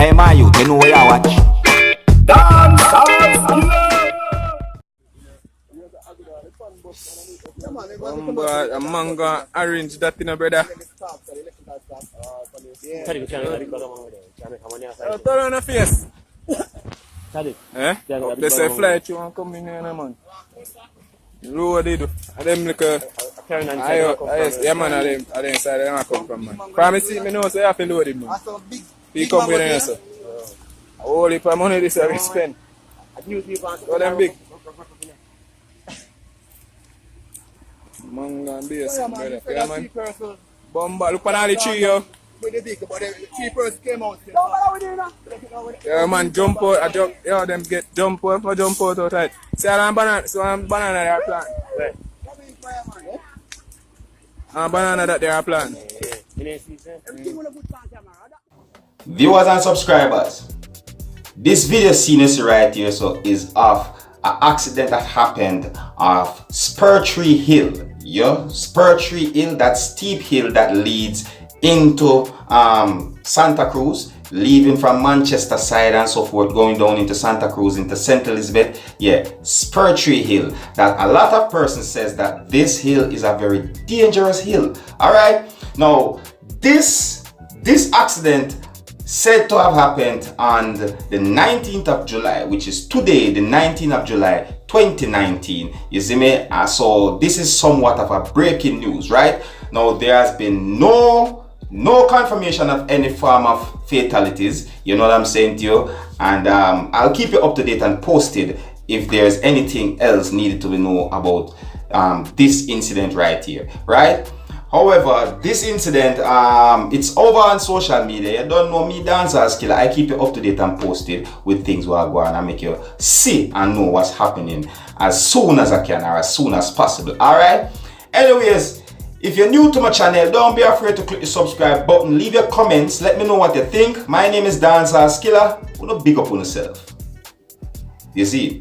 Hey my youth, you know where you watch. Dancehall. A man gonna arrange that in a brother. Turn on the face. Eh? They say flight you want come in here, man. Road they do. And them look yeah man, I them side they want come from man. Promise me know so you have to load it man. He come with here so. All heap of money this we spend. All them big. Man gonna be a son, brother. Yeah, man. Bomba, look at all the tree, yo. Yeah, man, jump out. Yeah, them get jump out outside. See, I'm banana they are plant. Right. Banana that they are plant. Viewers and subscribers, this video seen is right here so is of an accident that happened of TrEe Hill. Yeah, TrEe Hill, that steep hill that leads into Santa Cruz, leaving from Manchester side and so forth, going down into Santa Cruz, into St. Elizabeth. Yeah, TrEe Hill. That a lot of persons says that this hill is a very dangerous hill. Alright, now this accident said to have happened on the 19th of July, which is today, the 19th of July 2019. You see me? So this is somewhat of a breaking news, right? Now there has been no confirmation of any form of fatalities, you know what I'm saying to you, and I'll keep you up to date and posted if there's anything else needed to be known about this incident right here, right? However, this incident, it's over on social media. You don't know me, Dancehall. I keep you up to date and posted with things where I go on and make you see and know what's happening as soon as I can or as soon as possible. Alright? Anyways, if you're new to my channel, don't be afraid to click the subscribe button. Leave your comments. Let me know what you think. My name is SpUr. Big up on yourself. You see?